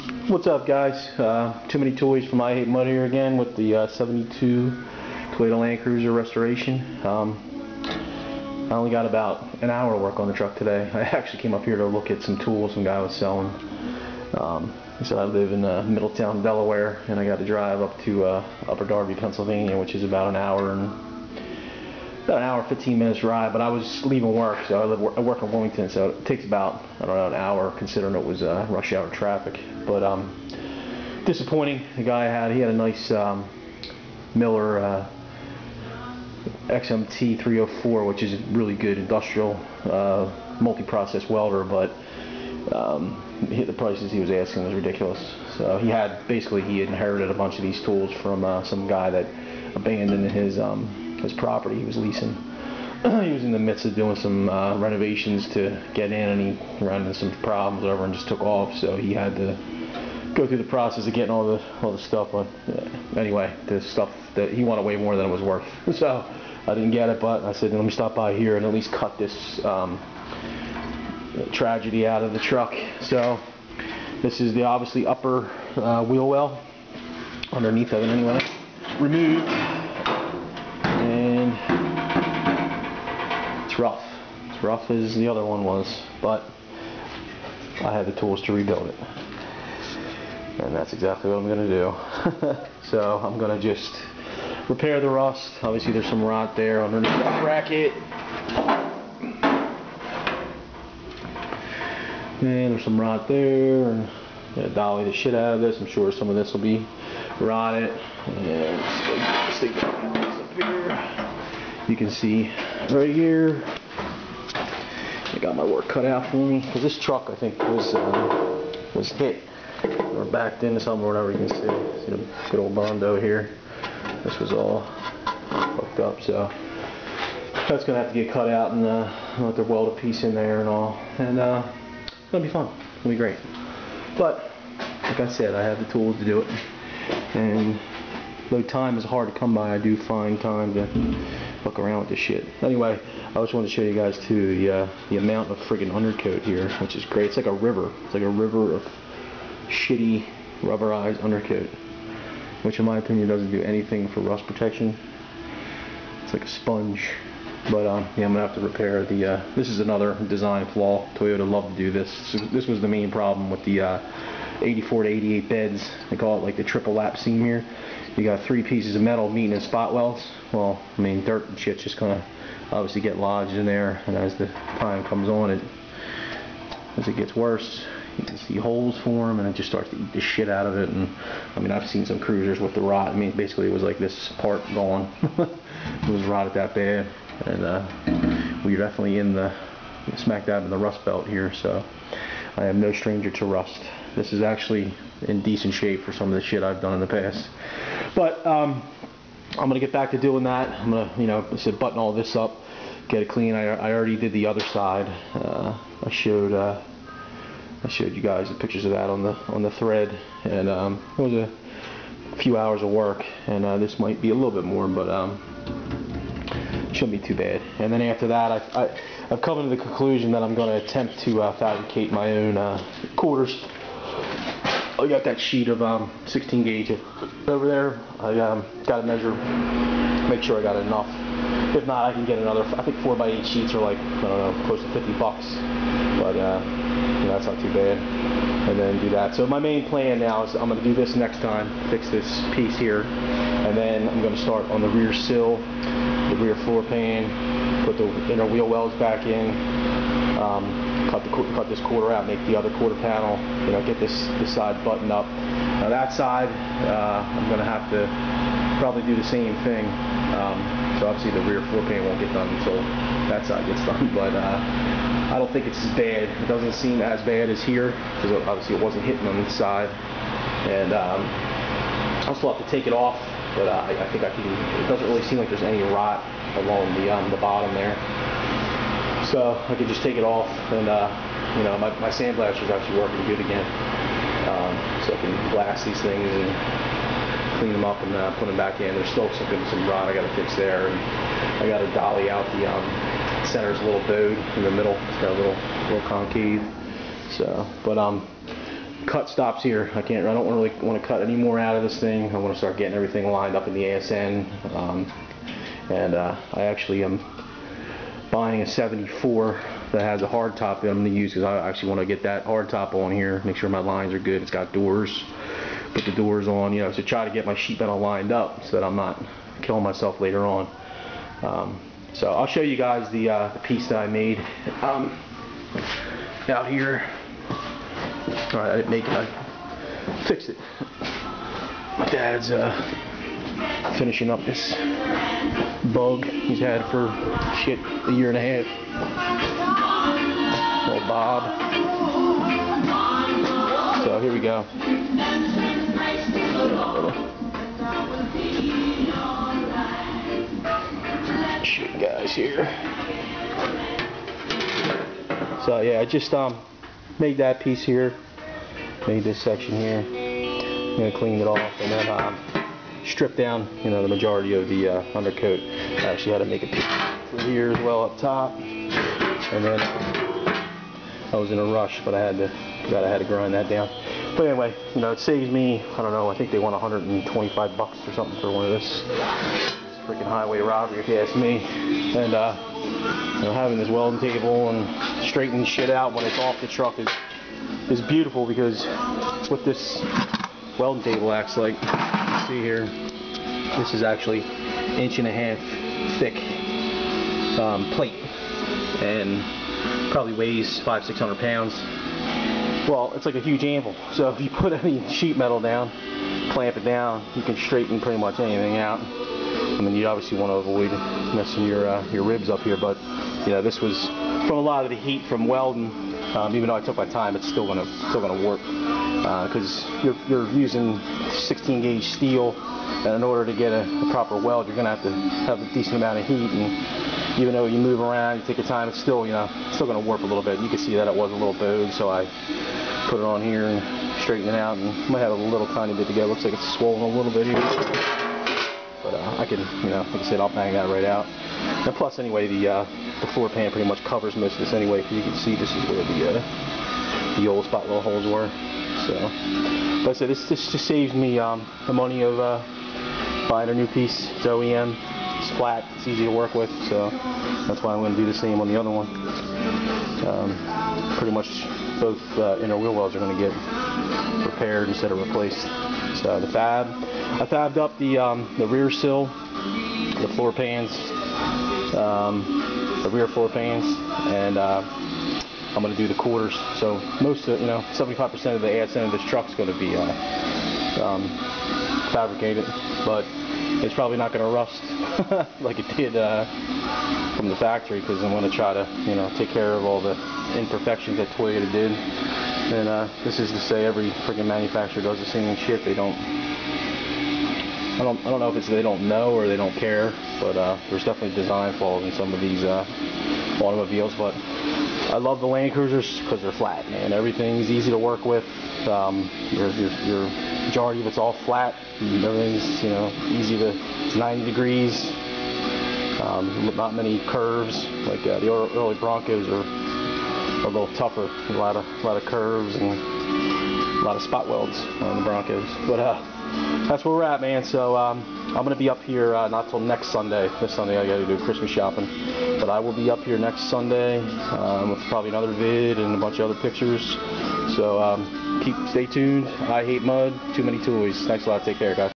What's up, guys? Too many toys from I Hate Mud here again with the 72 Toyota Landcruiser restoration. I only got about an hour of work on the truck today. I actually came up here to look at some tools some guy was selling. So I live in Middletown, Delaware, and I got to drive up to Upper Darby, Pennsylvania, which is about an hour 15 minutes ride. But I was leaving work, so I work in Wilmington, so it takes about, I don't know, an hour considering it was rush hour traffic. But disappointing. The guy he had a nice Miller XMT 304, which is a really good industrial multi-process welder, but the prices he was asking was ridiculous. So he inherited a bunch of these tools from some guy that abandoned his property he was leasing. He was in the midst of doing some renovations to get in, and he ran into some problems over and just took off. So he had to go through the process of getting all the stuff. But anyway, the stuff that he wanted way more than it was worth. So I didn't get it, but I said, let me stop by here and at least cut this tragedy out of the truck. So this is the obviously upper wheel well underneath of it anyway. Removed, and it's rough. It's rough as the other one was, but I had the tools to rebuild it, and that's exactly what I'm going to do. So I'm going to just repair the rust. Obviously there's some rot there underneath that bracket. And there's some rot there, and dolly the shit out of this. I'm sure some of this will be rotted. And stick this up here. You can see right here, I got my work cut out for me, because this truck I think was hit or backed into something or whatever. You can see the good old Bondo here. This was all hooked up, so that's gonna have to get cut out, and I'll have to weld a piece in there and all, and it's gonna be fun. It's gonna be great. But like I said, I have the tools to do it, and though time is hard to come by, I do find time to look around with this shit. Anyway, I just wanted to show you guys too the amount of friggin' undercoat here, which is great. It's like a river. It's like a river of shitty rubberized undercoat, which in my opinion doesn't do anything for rust protection. It's like a sponge. But yeah, I'm gonna have to repair the this is another design flaw. Toyota loved to do this. So this was the main problem with the 84 to 88 beds. They call it like the triple lap seam here. You got 3 pieces of metal meeting in spot welds. Well, I mean, dirt and shit's just gonna obviously get lodged in there, and as the time comes on, as it gets worse, you can see holes form, and it just starts to eat the shit out of it. And I mean, I've seen some cruisers with the rot. I mean, basically it was like this part gone. It was rotted that bad, and we're definitely in the smack dab in the rust belt here. So I am no stranger to rust. This is actually in decent shape for some of the shit I've done in the past. But I'm gonna get back to doing that. I'm gonna, button all this up, get it clean. I already did the other side. I showed you guys the pictures of that on the thread, and it was a few hours of work, and this might be a little bit more, but shouldn't be too bad. And then after that, I've come to the conclusion that I'm going to attempt to fabricate my own quarters. I got that sheet of 16 gauge over there. I got to measure, make sure I got enough. If not, I can get another. I think 4x8 sheets are like, I don't know, close to $50, but that's not too bad. And then do that. So my main plan now is I'm going to do this next time, fix this piece here, and then I'm going to start on the rear sill, the rear floor pan, put the inner wheel wells back in, cut this quarter out, make the other quarter panel, get this side buttoned up. Now that side, I'm going to have to probably do the same thing. So obviously the rear floor pan won't get done until that side gets done, but I don't think it's as bad. It doesn't seem as bad as here, because obviously it wasn't hitting on this side, and I'll still have to take it off, but I think I can. It doesn't really seem like there's any rot along the bottom there, so I can just take it off, and my sandblaster is actually working good again, so I can blast these things and clean them up and put them back in. There's still some rot I got to fix there, and I got to dolly out the center's a little bowed in the middle. It's got a little concave. So, but cut stops here. I don't really want to cut any more out of this thing. I want to start getting everything lined up in the ASN. I actually am buying a 74 that has a hard top that I'm going to use, because I actually want to get that hard top on here, make sure my lines are good. It's got doors. Put the doors on, you know, to try to get my sheet metal lined up so that I'm not killing myself later on. So I'll show you guys the piece that I made out here. Alright, I didn't make it, I fixed it. My dad's finishing up this bug he's had for shit a year and a half. Little Bob. So here we go. Shit, guys, here. So yeah, I just made that piece here, made this section here. I'm gonna clean it off and then strip down, you know, the majority of the undercoat. I actually had to make a piece for here as well up top, and then I was in a rush, but I had to grind that down. But anyway, you know, it saves me, I don't know, I think they want 125 bucks or something for one of this. It's freaking highway robbery if you ask me. And you know, having this welding table and straightening shit out when it's off the truck is beautiful, because what this welding table acts like, you can see here, this is actually 1.5 inch thick plate, and probably weighs 500-600 pounds. Well, it's like a huge anvil, so if you put any sheet metal down, clamp it down, you can straighten pretty much anything out. I mean, you obviously want to avoid messing your ribs up here, but you know, this was from a lot of the heat from welding. Even though I took my time, it's still gonna work, because you're using 16 gauge steel, and in order to get a proper weld, you're gonna have a decent amount of heat. And even though you move around, you take your time, it's still, you know, still gonna warp a little bit. You can see that it was a little bowed, so I put it on here and straighten it out, and might have a little tiny bit to go. Looks like it's swollen a little bit here, but I can, you know, like I said, I'll bang that right out. And plus, anyway, the floor pan pretty much covers most of this anyway. If you can see, this is where the old spot weld holes were. So, like I said, this just saves me the money of buying a new piece. It's OEM. It's flat. It's easy to work with. So that's why I'm going to do the same on the other one. Pretty much both inner wheel wells are going to get repaired instead of replaced. So the fab, I fabbed up the rear sill, the floor pans, the rear floor pans, and I'm going to do the quarters. So most of, you know, 75% of the ASN of this truck is going to be fabricated, but it's probably not going to rust like it did from the factory, because I'm going to try to, you know, take care of all the imperfections that Toyota did. And this is to say every freaking manufacturer does the same shit. They don't. I don't know if it's they don't know or they don't care, but there's definitely design flaws in some of these automobiles. But I love the Landcruisers because they're flat, man. Everything's easy to work with. Your majority of it's all flat. Everything's, you know, easy to. It's 90 degrees. Not many curves. Like the early Broncos are a little tougher. A lot of curves and a lot of spot welds on the Broncos. But that's where we're at, man. So I'm gonna be up here not till next Sunday. This Sunday I gotta do Christmas shopping, but I will be up here next Sunday with probably another vid and a bunch of other pictures. So stay tuned. I hate mud. Too many toys. Thanks a lot. Take care, guys.